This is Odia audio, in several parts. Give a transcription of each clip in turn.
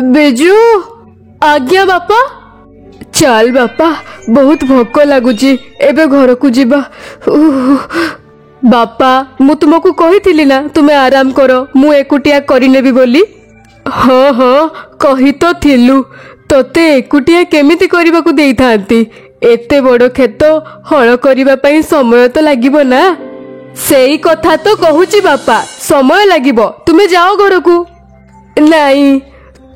बिजू आज्ञा बापा। चल बापा बहुत भोक लगुची एबे घर को जीवा। बापा मु तुमको कही ना तुम्हें आराम करो मु एकुटिया करिनेबी बोली। हाँ हाँ कही तो थिलु तोते एकुटिया केमिति करबा को देई थांती। एते बड़ खेत हल करबा पई समय तो लागिबो ना। सेई कथा तो कहूची बापा समय लागिबो तुमे जाओ घर को। नहीं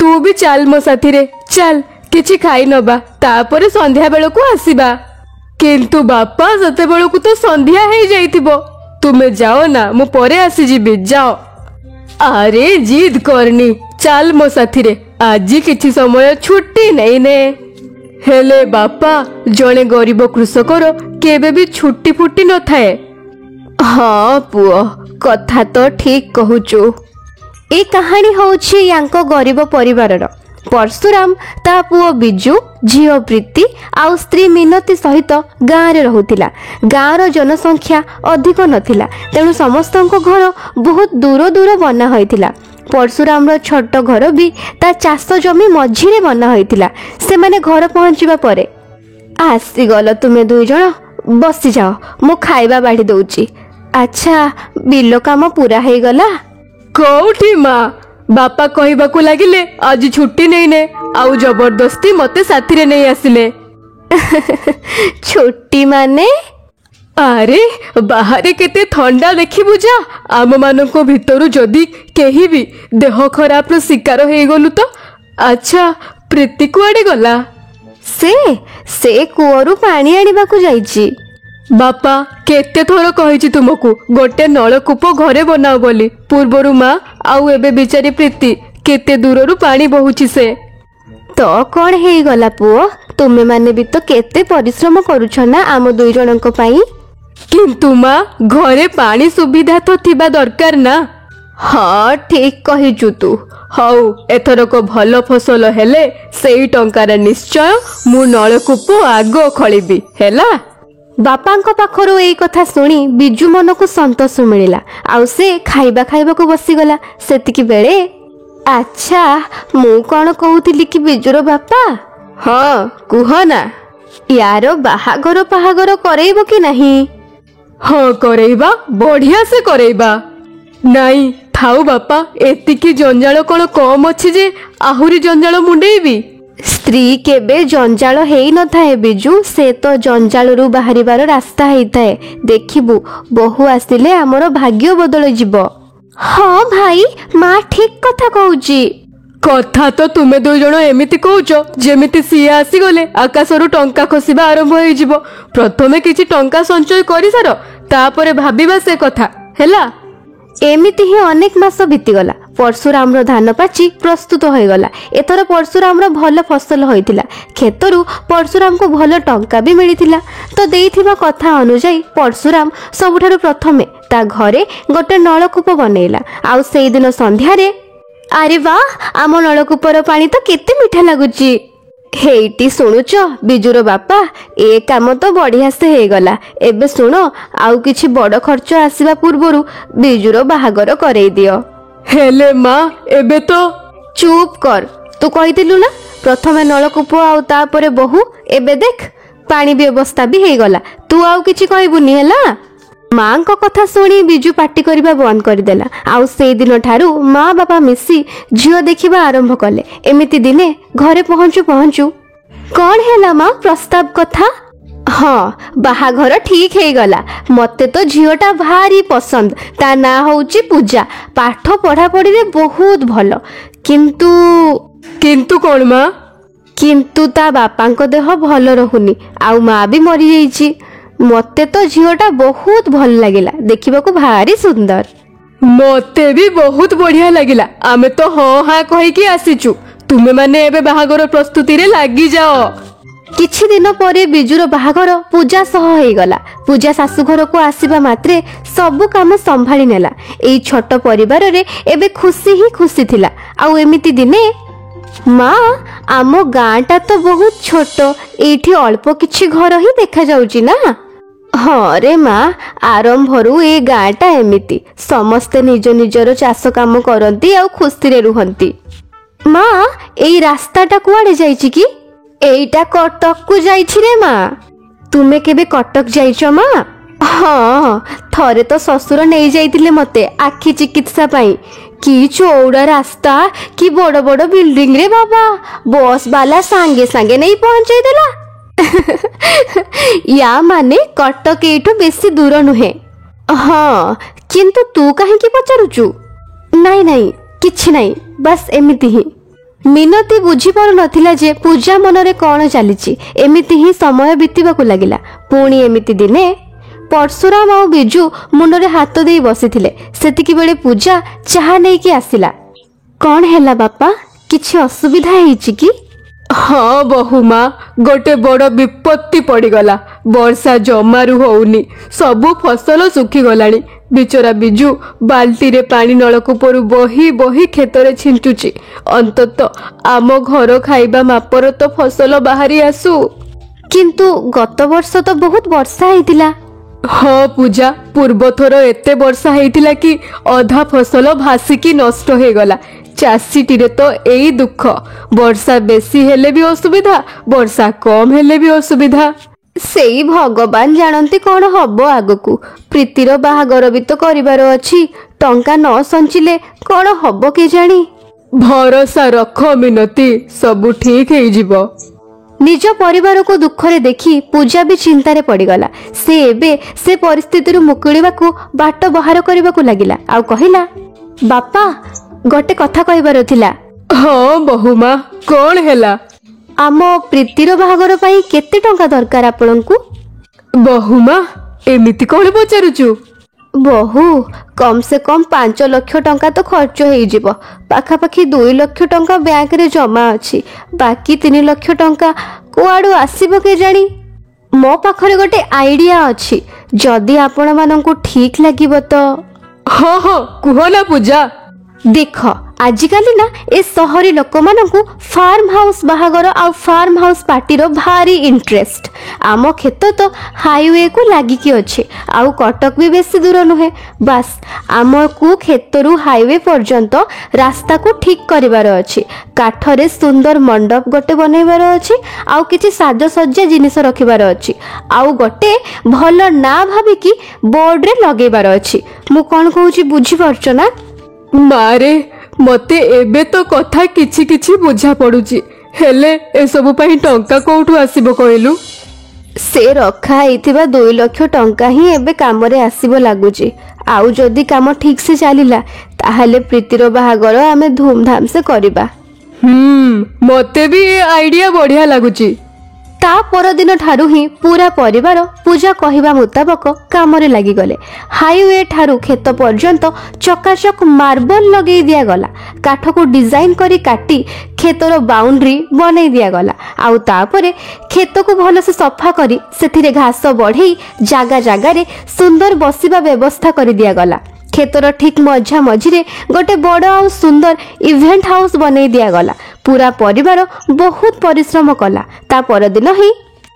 तू भी चल मो साथी रे चल किछि खाई नबा तापरे संध्या बेलको आसीबा। किंतु बापा सते बेलको तो संध्या हे जाइथिबो तुमे जाओ ना मु परे आसी जीबी जाओ। अरे जिद करनी चल मो साथी रे आज किछि समय छुट्टी नहीं ने। हेले बापा जने गरीब कृषकर केबे भी छुट्टी फुट्टी न थाए। हाँ पुओ कथा तो ठीक कहूचु। ए कहानी होछि यांको गरीब परिवारर। परशुराम ता पुओ बिजू झियो प्रीति आउ स्त्री मिनती सहित गाँव रे रहुतिला। गाँवर जनसंख्या अधिक नथिला तेणु समस्तଙ୍କ घर बहुत दूर दूर बना होइतिला। परशुराम रो छोट घर भी ता चाष जमी मझिरे बना होइतिला। से माने घर पहुंचीबा परे आसी गल तुमे दुई जण बसी जाओ मु खाइबा बाढ़ी दउची। अच्छा बिलो काम पूरा हे गला। कौठी माँ बापा कहबाकू लागिले आज छुट्टी नहीं ने आउ जबरदस्ती मते साथी रे नहीं आसिले। छुट्टी माने अरे बाहरे केते ठंडा देखि बुझा आम मानको भितरु जदी केही भी देह खराब रो शिकार हे गलु तो। अच्छा प्रीति कुआडे गला। से कुओरु पानी आनिबा को जाईची। बापा केते थोर कहिछि तुमको गोटे नलकूप घरे बनाओ बोली। पूर्वरु माँ आउ एबे बिचारी प्रीति केते दूररु पानी बहुछि से। तो कौन हे गला पुओ तुमे माने भी तो केते परिश्रम करूछ ना आम दुई जनक पई। किंतु माँ घरे पानी सुविधा तो थिबा दरकार ना। हाँ ठीक कहिचु तू। हौ एथरक भल फसल हेले सेई टंकार निश्चय मु नलकूप आगो खळिबी हेला। बापांको पाखरु एई कथा सुनी बिजू मन को संतोष मिलिला आउ से खाइबा को बसीगला। सेतिकी बेले अच्छा मु कौन कहूतिली कि बिजूर बापा। हाँ कुह ना यार बाहागर पाहागर करेइबो कि नहीं। हाँ करेइबा बढ़िया से करेइबा। नहीं थाउ बापा एतिकी जंजाल कौन कम अछि जे आहुरी जंजाल मुंडेइबी। स्त्री केबे जंजाल हेई न थाए बिजू से तो जंजाल रु बाहरिबार रास्ता हेई थाए। देखिबु बहु आसिले हमर भाग्य बदल जिवो। हाँ भाई माँ ठीक कथा कहूची। कथा तो तुमे दुई जण एमिति कहूच जेमिति सिए आसी गले आकाशरु टंका खसिबा आरंभ होई जिवो। प्रथमे किछि टंका संचय करि सार तापरे भाबिबा से कथा हेला। एमिति ही अनेक मास बीतीगला। परशुराम रो धान पाची प्रस्तुत हो गला। एथर परशुराम रो भल फसल होइतिला। खेतरु परशुराम को भल टंका भी मिलिथिला। तो देइथिबा कथा अनुसार परशुराम सबुठारु प्रथमे ता घरे गोटे नलकूप बनैला। आउ सेई दिन संध्या रे अरे वाह आम नलकूपर पानी तो केते मीठा लागुची। हेइटी सुनुच बिजूर बापा ए काम तो बढ़िया से हे गला। एबे सुनो आउ किछि बड़ खर्च आसीबा पूर्वरु बिजूर बाहागर करई दियो। हेले माँ एबे तो चुप कर तू कहिथिलु ना प्रथमे नलकूप आउ तापरे बहु। एबे देख पानी व्यवस्था भी हे गला तू आउ किछि कहबुनी हेला। माँ को कथा सुनी बिजू पार्टी करबा बंद कर देला। आउ से दिन ठारू माँ बापा मिसी झियो देखिबा आरंभ कले। एमिति दिने घरे पहुंचू पहुंचू कौन हैला माँ प्रस्ताव कथा। हाँ बाहाघर ठीक हे गला। मते तो झियोटा भारी पसंद। ता ना होउची पूजा पाठ पढ़ा पढ़ी रे बहुत भलो। किंतु कौन माँ। किंतु ता बापांको देह भल रहुनी आउ माँ भी मरी जाइची। मते तो झियोटा बहुत भल लागिला देखिबाकू भारी सुंदर। मते भी बहुत बढ़िया लागिला। आमे तो हाँ हाँ कहि कि आसीचु तुमे माने एबे बाहागर प्रस्तुति रे लागी जाओ। किछि दिन परे बिजूर बाहागर पूजा सह हे गला। पूजा सासु घर को आसीबा मात्रे सबु काम संभाली नेला। एई छोट परिवार रे एबे खुशी ही खुशी थिला। आउ एमिति दिने माँ आमो गाँटा तो बहुत छोट एठी अल्प किछि घर ही देखा जाउची ना। ହଁ ରେ ମା, ଆରମ୍ଭରୁ ଏ ଗାଁଟା ଏମିତି ସମସ୍ତେ ନିଜ ନିଜର ଚାଷ କାମ କରନ୍ତି ଆଉ ଖୁସିରେ ରୁହନ୍ତି। ମା, ଏଇ ରାସ୍ତାଟା କୁଆଡେ ଯାଇଛି କି? ଏଇଟା କଟକକୁ ଯାଇଛି ରେ ମା। ତୁମେ କେବେ କଟକ ଯାଇଛ ମା? ହଁ, ଥରେ ତ ଶ୍ୱଶୁର ନେଇ ଯାଇଥିଲେ ମତେ ଆଖି ଚିକିତ୍ସା ପାଇଁ। କି ଚଉଡ଼ା ରାସ୍ତା, କି ବଡ ବଡ ବିଲ୍ଡିଂ ରେ ବାବା। ବସ୍ ବାଲା ସାଙ୍ଗେ ସାଙ୍ଗେ ନେଇ ପହଞ୍ଚେଇ ଦେଲା। ୟା ମାନେ କଟକ ଏଇଠୁ ବେଶୀ ଦୂର ନୁହେଁ। ହଁ, କିନ୍ତୁ ତୁ କାହିଁକି ପଚାରୁଛୁ? ନାଇଁ ନାଇଁ, କିଛି ନାଇଁ, ବାସ୍ ଏମିତି ହିଁ। ମିନତୀ ବୁଝିପାରୁନଥିଲା ଯେ ପୂଜା ମନରେ କ'ଣ ଚାଲିଛି। ଏମିତି ହିଁ ସମୟ ବିତିବାକୁ ଲାଗିଲା। ପୁଣି ଏମିତି ଦିନେ ପରଶୁରାମ ଆଉ ବିଜୁ ମୁଣ୍ଡରେ ହାତ ଦେଇ ବସିଥିଲେ। ସେତିକିବେଳେ ପୂଜା ଚାହା ନେଇକି ଆସିଲା। କ'ଣ ହେଲା ବାପା, କିଛି ଅସୁବିଧା ହେଇଛି କି? ହଁ ବହୁମା, ଗୋଟେ ବଡ ବିପତ୍ତି ପଡିଗଲା। ବର୍ଷା ଜମାରୁ ହଉନି, ସବୁ ଫସଲ ଶୁଖିଗଲାଣି। ବିଚରା ବିଜୁ ବାଲ୍ଟିରେ ପାଣି ନଳକୂପରୁ ବହି ବହି କ୍ଷେତରେ ଛିଞ୍ଚୁଛି। ଅନ୍ତତଃ ଆମ ଘର ଖାଇବା ମାପର ତ ଫସଲ ବାହାରି ଆସୁ। କିନ୍ତୁ ଗତ ବର୍ଷ ତ ବହୁତ ବର୍ଷା ହେଇଥିଲା। ହଁ ପୂଜା, ପୂର୍ବଥର ଏତେ ବର୍ଷା ହେଇଥିଲା କି ଅଧା ଫସଲ ଭାସିକି ନଷ୍ଟ ହେଇଗଲା। ଚାଷୀଟିରେ ତ ଏଇ ଦୁଃଖ, ବର୍ଷା ବେଶୀ ହେଲେ ବି ଅସୁବିଧା, ବର୍ଷା କମ ହେଲେ ବି ଅସୁବିଧା। ସେଇ ଭଗବାନ ଜାଣନ୍ତି କ'ଣ ହବ ଆଗକୁ। ପ୍ରୀତିର ବାହାଘର ବି ତ କରିବାର ଅଛି। ଟଙ୍କା ନ ସଞ୍ଚିଲେ କ'ଣ ହବ କେଜାଣି। ଭରସା ରଖ ମିନତୀ, ସବୁ ଠିକ ହେଇଯିବ। ନିଜ ପରିବାରକୁ ଦୁଃଖରେ ଦେଖି ପୂଜା ବି ଚିନ୍ତାରେ ପଡ଼ିଗଲା। ସେ ଏବେ ସେ ପରିସ୍ଥିତିରୁ ମୁକୁଳିବାକୁ ବାଟ ବାହାର କରିବାକୁ ଲାଗିଲା। ଆଉ କହିଲା, ବାପା, ଗୋଟେ କଥା କହିବାର ଥିଲା। ହଁ ବହୁମା, କ'ଣ ହେଲା? ଆମ ପ୍ରୀତିର ବାହାଘର ପାଇଁ କେତେ ଟଙ୍କା ଦରକାର ଆପଣଙ୍କୁ? ବହୁମା, ଏମିତି କ'ଣ ପଚାରୁଛୁ? ବହୁ, କମ ସେ କମ 5 ଲକ୍ଷ ଟଙ୍କା ତ ଖର୍ଚ୍ଚ ହେଇଯିବ। ପାଖାପାଖି 2 ଲକ୍ଷ ଟଙ୍କା ବ୍ୟାଙ୍କରେ ଜମା ଅଛି। ବାକି 3 ଲକ୍ଷ ଟଙ୍କା କୁଆଡୁ ଆସିବ କେଜାଣି। ମୋ ପାଖରେ ଗୋଟେ ଆଇଡିଆ ଅଛି, ଯଦି ଆପଣମାନଙ୍କୁ ଠିକ ଲାଗିବ ତ। ହଁ ହଁ, କୁହ ନା ପୂଜା। ଦେଖ, ଆଜିକାଲି ନା ଏ ସହରୀ ଲୋକମାନଙ୍କୁ ଫାର୍ମ ହାଉସ ବାହାଘର ଆଉ ଫାର୍ମ ହାଉସ ପାର୍ଟିର ଭାରି ଇଣ୍ଟରେଷ୍ଟ। ଆମ କ୍ଷେତ ତ ହାଇୱେକୁ ଲାଗିକି ଅଛି, ଆଉ କଟକ ବି ବେଶୀ ଦୂର ନୁହେଁ। ବାସ୍ ଆମକୁ କ୍ଷେତରୁ ହାଇୱେ ପର୍ଯ୍ୟନ୍ତ ରାସ୍ତାକୁ ଠିକ କରିବାର ଅଛି। କାଠରେ ସୁନ୍ଦର ମଣ୍ଡପ ଗୋଟେ ବନେଇବାର ଅଛି, ଆଉ କିଛି ସାଜସଜ୍ଜା ଜିନିଷ ରଖିବାର ଅଛି, ଆଉ ଗୋଟେ ଭଲ ନା ଭାବିକି ବୋର୍ଡରେ ଲଗେଇବାର ଅଛି। ମୁଁ କ'ଣ କହୁଛି ବୁଝିପାରୁଛ ନା? ମାରେ, ମତେ ଏବେ ତ କଥା କିଛି କିଛି ବୁଝା ପଡୁଛି, ହେଲେ ଏସବୁ ପାଇଁ ଟଙ୍କା କୋଉଠୁ ଆସିବ କହିଲୁ? ସେ ରଖା ହେଇଥିବା 2 ଲକ୍ଷ ଟଙ୍କା ହିଁ ଏବେ କାମରେ ଆସିବ ଲାଗୁଛି। ଆଉ ଯଦି କାମ ଠିକ ସେ ଚାଲିଲା, ତାହେଲେ ପ୍ରୀତିର ବାହାଘର ଆମେ ଧୁମଧାମ ସେ କରିବା। ମତେ ବି ଏ ଆଇଡିଆ ବଢିଆ ଲାଗୁଛି। ତା ପରଦିନ ଠାରୁ ହିଁ ପୁରା ପରିବାର ପୂଜା କହିବା ମୁତାବକ କାମରେ ଲାଗିଗଲେ। ହାଇୱେ ଠାରୁ କ୍ଷେତ ପର୍ଯ୍ୟନ୍ତ ଚକାଚକ ମାର୍ବଲ ଲଗେଇ ଦିଆଗଲା। କାଠକୁ ଡିଜାଇନ କରି କାଟି କ୍ଷେତର ବାଉଣ୍ଡ୍ରି ବନେଇ ଦିଆଗଲା। ଆଉ ତାପରେ କ୍ଷେତକୁ ଭଲସେ ସଫା କରି ସେଥିରେ ଘାସ ବଢେଇ ଜାଗା ଜାଗାରେ ସୁନ୍ଦର ବସିବା ବ୍ୟବସ୍ଥା କରି ଦିଆଗଲା। କ୍ଷେତର ଠିକ ମଝା ମଝିରେ ଗୋଟେ ବଡ ଆଉ ସୁନ୍ଦର ଇଭେଣ୍ଟ ହାଉସ ବନେଇ ଦିଆଗଲା। ପୁରା ପରିବାର ବହୁତ ପରିଶ୍ରମ କଲା। ତା ପରଦିନ ହିଁ,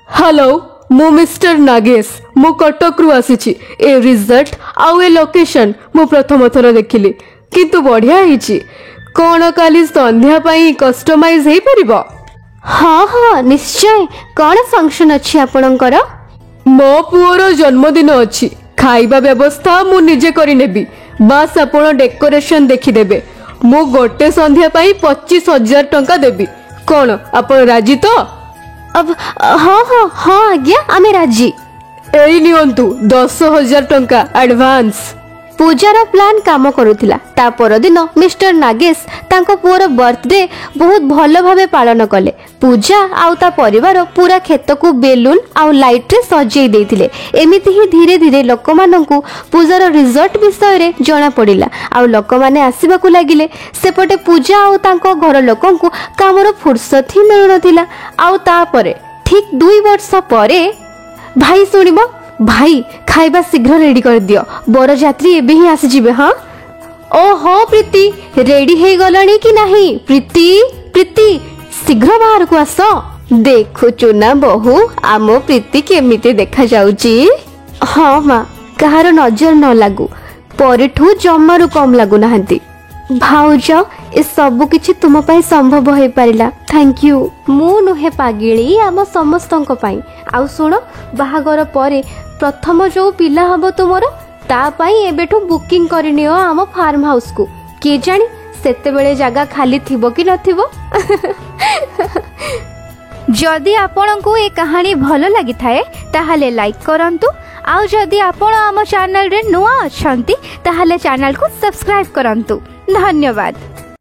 ହ୍ୟାଲୋ, ମୁଁ ମିଷ୍ଟର ନାଗେଶ, ମୁଁ କଟକରୁ ଆସିଛି। ଏ ରିଜଲ୍ଟ ଆଉ ଏ ଲୋକେସନ ମୁଁ ପ୍ରଥମ ଥର ଦେଖିଲି, କିନ୍ତୁ ବଢିଆ ହେଇଛି। କ'ଣ କାଲି ସନ୍ଧ୍ୟା ପାଇଁ କଷ୍ଟମାଇଜ ହେଇପାରିବ? ହଁ ହଁ ନିଶ୍ଚୟ। କ'ଣ ଫଙ୍କସନ ଅଛି ଆପଣଙ୍କର? ମୋ ପୁଅର ଜନ୍ମଦିନ ଅଛି। ଖାଇବା ବ୍ୟବସ୍ଥା ମୁଁ ନିଜେ କରିନେବି, ବାସ୍ ଆପଣ ଡେକୋରେସନ ଦେଖିଦେବେ। ମୁଁ ଗୋଟେ ସନ୍ଧ୍ୟା ପାଇଁ 25,000 ଟଙ୍କା ଦେବି। କ'ଣ ଆପଣ ରାଜି ତ? ହଁ ହଁ ହଁ ଆଜ୍ଞା, ଆମେ ରାଜି। ଏଇ ନିଅନ୍ତୁ 10,000 ଟଙ୍କା ଆଡଭାନ୍ସ। ପୂଜାର ପ୍ଲାନ୍ କାମ କରୁଥିଲା। ତା ପରଦିନ ମିଷ୍ଟର ନାଗେଶ ତାଙ୍କ ପୁଅର ବର୍ଥଡେ ବହୁତ ଭଲ ଭାବେ ପାଳନ କଲେ। ପୂଜା ଆଉ ତା ପରିବାର ପୁରା କ୍ଷେତକୁ ବେଲୁନ ଆଉ ଲାଇଟରେ ସଜେଇ ଦେଇଥିଲେ। ଏମିତି ହିଁ ଧୀରେ ଧୀରେ ଲୋକମାନଙ୍କୁ ପୂଜାର ରିଜଲ୍ଟ ବିଷୟରେ ଜଣା ପଡ଼ିଲା, ଆଉ ଲୋକମାନେ ଆସିବାକୁ ଲାଗିଲେ। ସେପଟେ ପୂଜା ଆଉ ତାଙ୍କ ଘର ଲୋକଙ୍କୁ କାମର ଫୁର୍ସତ ହିଁ ମିଳୁନଥିଲା। ଆଉ ତାପରେ ଠିକ 2 ବର୍ଷ ପରେ, ଭାଇ ଶୁଣିବ, ଭାଇ ଖାଇବା ଶୀଘ୍ର ରେଡି କରିଦିଅ, ବରଯାତ୍ରୀ ଏବେ ହିଁ ଆସିଯିବେ। ହଁ, ଓହୋ ପ୍ରୀତି, ରେଡି ହେଇଗଲାଣି କି ନାହିଁ? ପ୍ରୀତି, ପ୍ରୀତି, ଶୀଘ୍ର ବାହାରକୁ ଆସ। ଦେଖୁଛୁ ନା ବୋହୁ, ଆମ ପ୍ରୀତି କେମିତି ଦେଖାଯାଉଛି? ହଁ ମା, କାହାର ନଜର ନ ଲାଗୁ, ପରଠୁ ଜମାରୁ କମ୍ ଲାଗୁନାହାନ୍ତି। ଭାଉଜ, ଏ ସବୁ କିଛି ତୁମ ପାଇଁ ସମ୍ଭବ ହେଇପାରିଲା, ଥ୍ୟାଙ୍କ ୟୁ। ମୁଁ ନୁହେଁ ପାଗିଳି, ଆମ ସମସ୍ତଙ୍କ ପାଇଁ। ଆଉ ଶୁଣ, ବାହାଘର ପରେ ପ୍ରଥମ ଯୋଉ ପିଲା ହବ ତୁମର, ତା ପାଇଁ ଏବେଠୁ ବୁକିଂ କରିନିଅ ଆମ ଫାର୍ମ ହାଉସକୁ। କିଏ ଜାଣି ସେତେବେଳେ ଜାଗା ଖାଲି ଥିବ କି ନଥିବ। जदि आपंक ये कहानी भल लगी थाए ताहले लाइक करंतु। आउ जदि आपण आम चैनल रे नुआ अछंती ताहले चैनल को सब्सक्राइब करंतु। धन्यवाद।